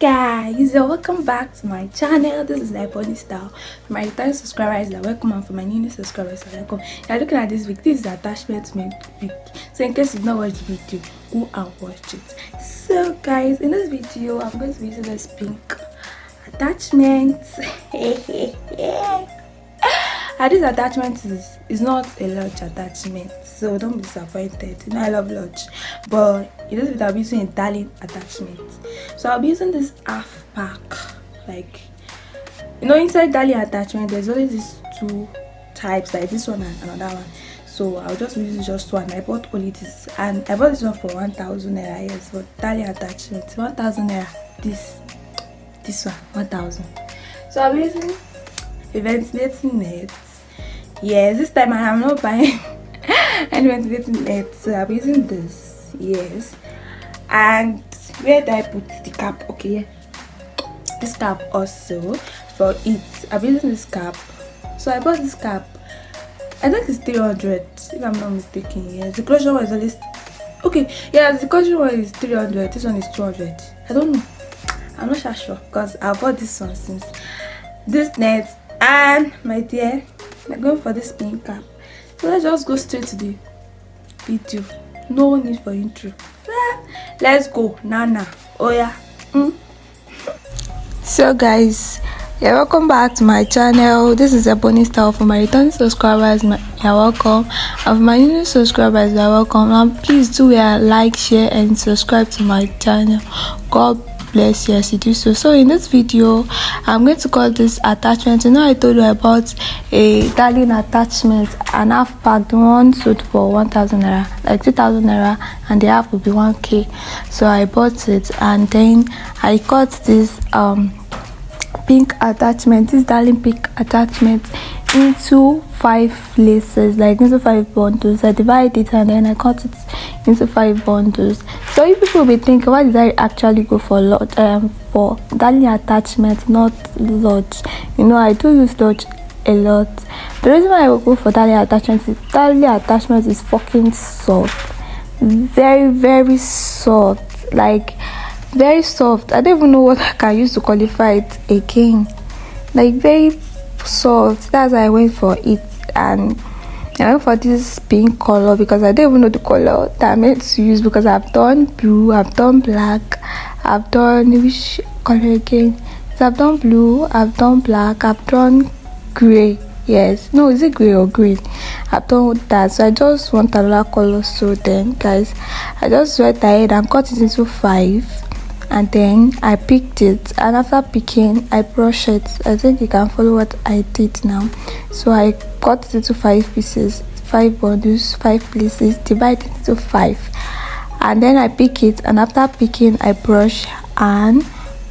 guys, welcome back to my channel. This is Bonnie Style. For my returning subscribers, welcome, and for my new subscribers, welcome. You're looking at this wig. This is the attachment made wig. So in case you've not watched the video, go and watch it. So guys, in this video I'm going to be using this pink attachment. And this attachment is not a large attachment, so don't be disappointed. You know I love large, but in this video I'll be using a darling attachment. So I'll be using this half pack. Like, you know, inside darling attachment there's only these two types, like this one and another one. So I'll just use just one. I bought only this, and I bought this one for 1,000 naira. Yes, for darling attachment, 1,000 naira. This one 1,000. So I'll be using a ventilating net. Yes, this time I am not buying any ventilating net, so I'll be using this. Yes, and where do I put the cap? Okay, this cap also for it. I'll be using this cap. So I bought this cap, I think it's 300 if I'm not mistaken. Yes, the closure one is always okay. Yeah, the closure one is 300, this one is 200. I don't know, I'm not sure because I bought this one since this net. And my dear, I'm going for this pink cap. So let's just go straight to the video. No need for intro. Let's go. Nana. Oh yeah. So guys, yeah, welcome back to my channel. This is Bonnie Style. For my returning subscribers, you're welcome, and for my new subscribers, you're welcome. And please do like, share, and subscribe to my channel. God bless you as you do so. So in this video I'm going to call this attachment. You know I told you about a darling attachment, an half pack. The one sold for 1,000 naira, like 2,000 naira, and the half will be 1k. So I bought it, and then I cut this pink attachment, this darling pink attachment, into 5 laces, like into 5 bundles. I divide it and then I cut it into 5 bundles. So you people will be thinking, why did I actually go for for darling attachment, not lodge? You know I do use lodge a lot. The reason why I will go for darling attachment is fucking soft, very soft, like very soft. I don't even know what I can use to qualify it again. Like very soft. That's why I went for it, and I went for this pink color because I don't even know the color that I'm meant to use, because I've done blue, I've done black, I've done which color again? So I've done blue, I've done black, I've done gray. Yes, no, is it gray or green? I've done that. So I just want another color. So then guys, I just went ahead and cut it into 5. And then I picked it, and after picking I brushed it. I think you can follow what I did now. So I cut it into 5 pieces, 5 bundles, 5 places, divide it into 5, and then I pick it, and after picking I brush and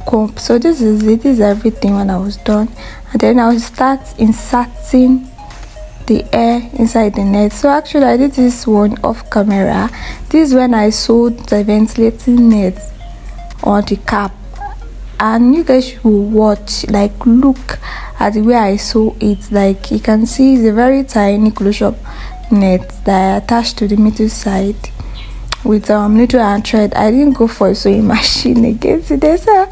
comb. So this is it. This is everything when I was done. And then I will start inserting the air inside the net. So actually I did this one off camera. This is when I sewed the ventilating net on the cap, and you guys should watch, like look at the way I sew it. Like you can see, it's a very tiny close-up net that I attached to the middle side with needle and thread. I didn't go for a sewing machine again today, so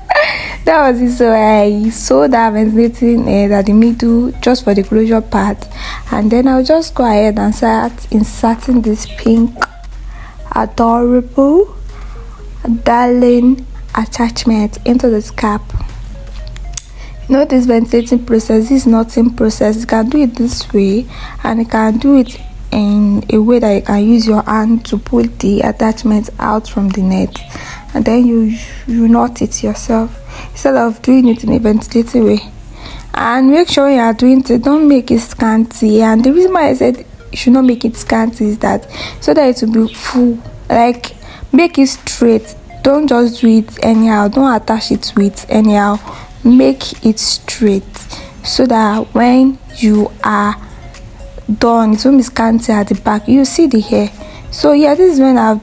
that was it. So I sewed that ventilating net at the middle just for the closure part, and then I'll just go ahead and start inserting this pink adorable darling attachment into this cap. You know, this ventilating process is nothing process. You can do it this way, and you can do it in a way that you can use your hand to pull the attachment out from the net, and then you knot it yourself instead of doing it in a ventilating way. And make sure you are doing it, don't make it scanty. And the reason why I said you should not make it scanty is that so that it will be full. Like, make it straight. Don't just do it anyhow. Don't attach it to it anyhow. Make it straight so that when you are done, it won't be scanty at the back. You see the hair. So yeah, this is when I've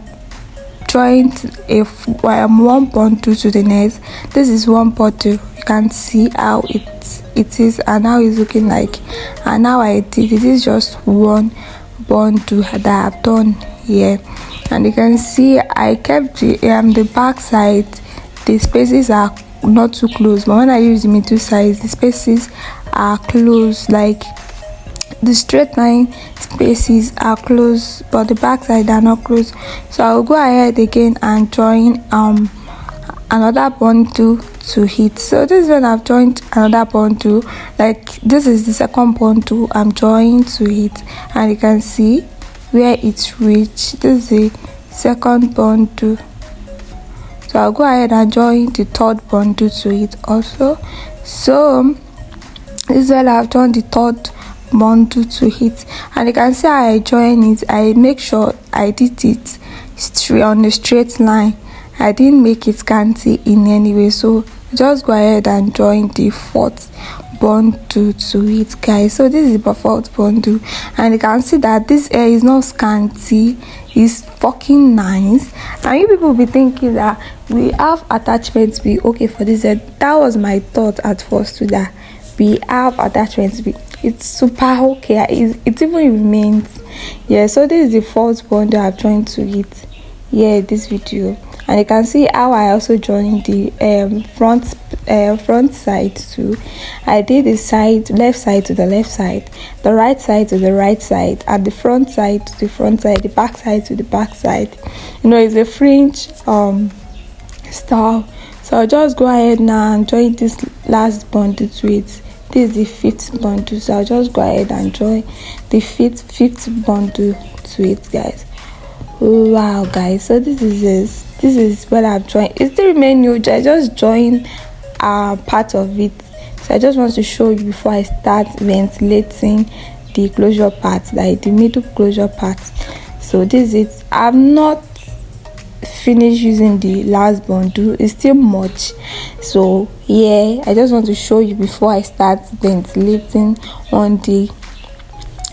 joined one bundle to the net. This is one bundle. You can see how it is and how it's looking like. And now I did it is just one bundle that I've done here. And you can see I kept the back side, the spaces are not too close, but when I use the middle size, the spaces are close, like the straight line spaces are close but the back side are not close. So I'll go ahead again and join another bundle to it. So this is when I've joined another bundle, like this is the second bundle I'm joining to it, and you can see where it's reached. This is the second bundle, so I'll go ahead and join the third bundle to it also. So this is when I've joined the third bundle to it, and you can see how I join it. I make sure I did it straight on the straight line. I didn't make it scanty in any way, so just go ahead and join the fourth bundle to it, guys. So this is the fourth bundle, and you can see that this hair is not scanty, it's fucking nice. And you people be thinking that we have attachments be okay for this hair. That was my thought at first too, that we have attachments be it's super okay. It even remains. Yeah, so this is the fourth bundle I've joined to it this video, and you can see how I also joined the front side too. I did the left side to the left side, the right side to the right side, and the front side to the front side, the back side to the back side. It's a fringe style. So I'll just go ahead now and join this last bundle to it. This is the fifth bundle, so I'll just go ahead and join the fifth bundle to it, guys. Wow, guys, so this is what I've joined. It still remain new. I just joined part of it, so I just want to show you before I start ventilating the closure part, like the middle closure part. So this is it. I've not finished using the last bundle, it's still much, so yeah, I just want to show you before I start ventilating on the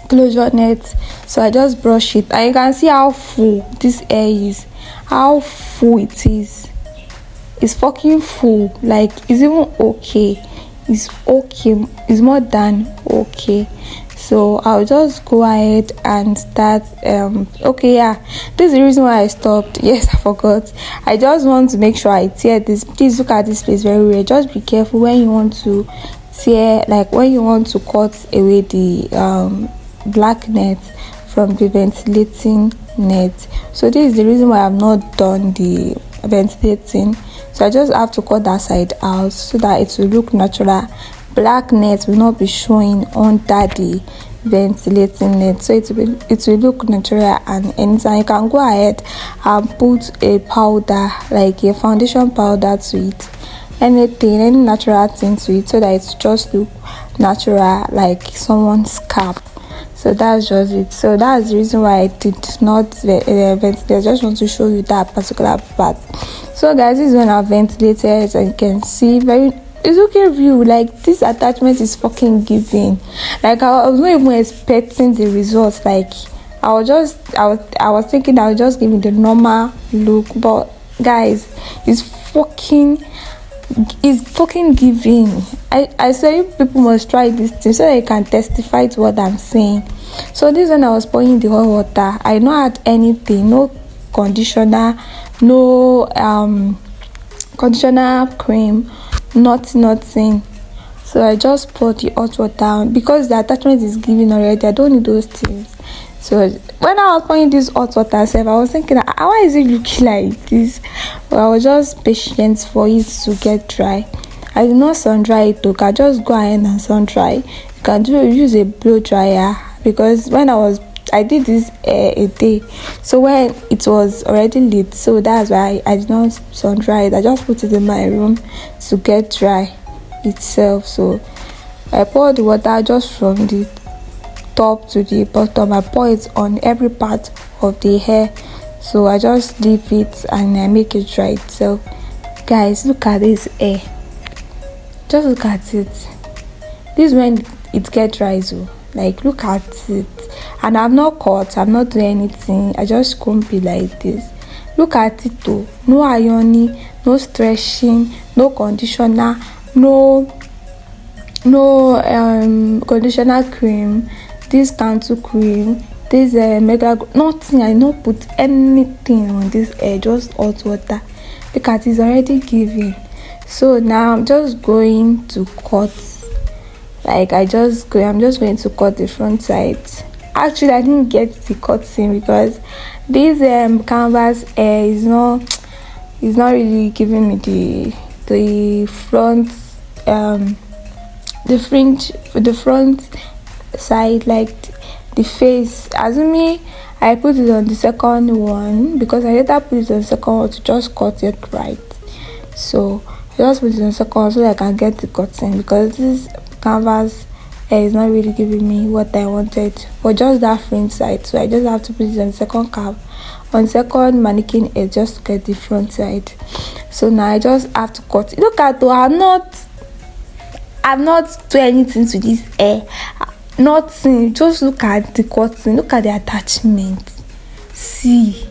closure net. So I just brush it, and you can see how full this hair is, how full it is. It's fucking full, like it's even okay. It's okay, it's more than okay. So I'll just go ahead and start. Okay, yeah, this is the reason why I stopped. Yes, I forgot. I just want to make sure I tear this. Please look at this place very well. Just be careful when you want to tear, like when you want to cut away the black net from the ventilating net. So this is the reason why I've not done the ventilating. So I just have to cut that side out so that it will look natural. Black net will not be showing under the ventilating net, so it will look natural. And anytime you can go ahead and put a powder, like a foundation powder to it, any natural thing to it, so that it just look natural, like someone's scalp. So that's just it. So that's the reason why I did not ventilate. I just want to show you that particular part. So guys, this is when I ventilated, and you can see it's okay view. Like this attachment is fucking giving. Like I was not even expecting the results. Like I was thinking I was just giving the normal look, but guys, it's fucking giving. I say people must try this thing so they can testify to what I'm saying. So this when I was pouring the hot water, I not had anything, no conditioner, no conditioner cream, nothing. So I just poured the hot water on, because the attachment is giving already. I don't need those things. So when I was pouring this hot water I was thinking, why is it looking like this? But I was just patient for it to get dry. I did not sun dry it though. I just go ahead and sun dry. You can use a blow dryer, because when I did this a day, so when it was already lit, so that's why I did not sun dry it. I just put it in my room to get dry itself. So I pour the water just from the top to the bottom. I pour it on every part of the hair, so I just leave it and I make it dry itself. Guys, look at this hair, just look at it. This is when it gets dry, so like look at it. And I'm not cut, I'm not doing anything, I just comb it like this. Look at it though, no ironing, no stretching, no conditioner, no conditioner cream, this cantu cream, this mega, nothing. I not put anything on this hair, just hot water. Look at it, it's already giving. So now I'm just going to cut, like I'm just going to cut the front side. Actually, I didn't get the cutting because this canvas is not really giving me the front the fringe for the front side, like the face. Assuming I put it on the second one because I later put it on the second one to just cut it right. So I just put it on the second one so that I can get the cutting, because this canvas is not really giving me what I wanted for just that front side. So I just have to put it on the second cap, on second mannequin edge, just to get the front side. So now I just have to cut it. Look at, though, I'm not doing anything to this hair, nothing. Just look at the cutting, look at the attachment, see.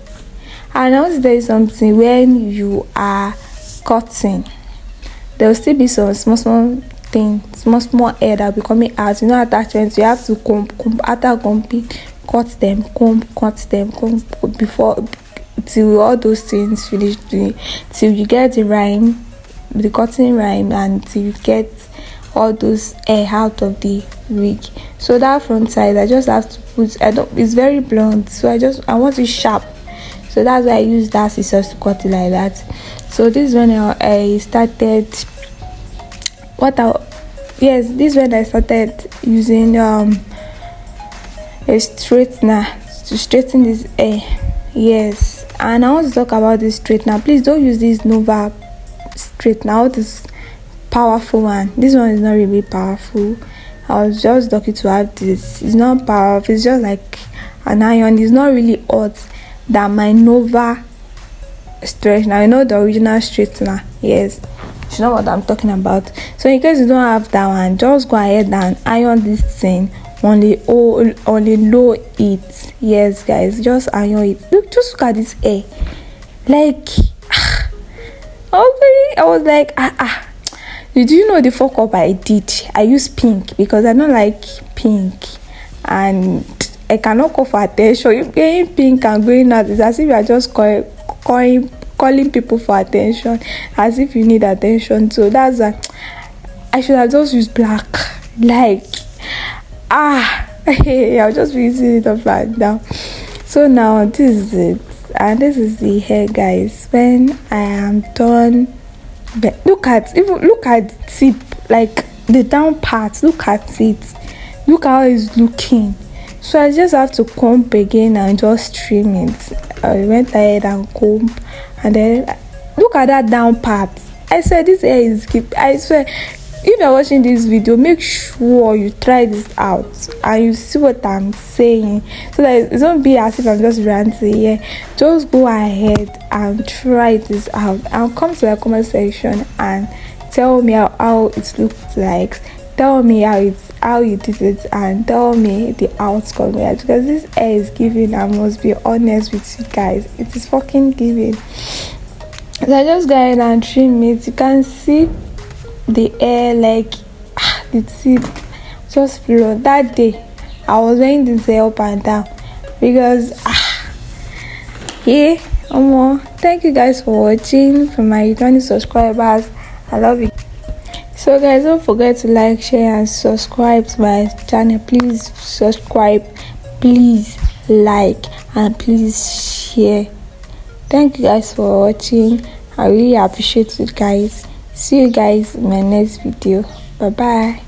And I want to tell you something. When you are cutting, there will still be some small thing, small hair that will be coming out. You know, attachments, you have to comb after combing, cut them, comb before, till all those things finish doing, till you get the rhyme, the cutting rhyme, and till you get all those hair out of the wig. So that front side, I just have to put, it's very blunt, so I want it sharp. So that's why I use that scissors to cut it like that. So this is when I started this is when I started using a straightener to straighten this hair. Yes, and I want to talk about this straightener. Please don't use this Nova straightener, this powerful one. This one is not really powerful. I was just lucky to have this. It's not powerful, it's just like an iron. It's not really hot than my Nova straightener. You know, the original straightener. Yes, you know what I'm talking about. So in case you don't have that one, just go ahead and iron this thing on the low heat. Yes guys, just iron it. Just look at this hair. Like I was like did you know the fuck up I did? I use pink because I don't like pink, and I cannot call for attention. You getting pink and going out is as if you are just calling people for attention, as if you need attention. So that's why I should have just used black. Like I'll just be using it up and down. So now this is it, and this is the hair, guys. When I am done, but look at the tip, like the down part. Look at it. Look how it's looking. So I just have to comb again and just trim it. I went ahead and comb, and then look at that down part. I said this hair is keep. I swear, if you're watching this video, make sure you try this out and you see what I'm saying, so that it don't be as if I'm just ranting here. Just go ahead and try this out and come to the comment section and tell me how it looks like. Tell me how you did it, and tell me the outcome, because this hair is giving. I must be honest with you guys, it is fucking giving. So I just go ahead and trim it. You can see the hair, like the tip just flow. That day I was wearing this hair up and down because thank you guys for watching. For my returning subscribers, I love you. So guys, don't forget to like, share and subscribe to my channel. Please subscribe, please like, and please share. Thank you guys for watching. I really appreciate it, guys. See you guys in my next video. Bye bye.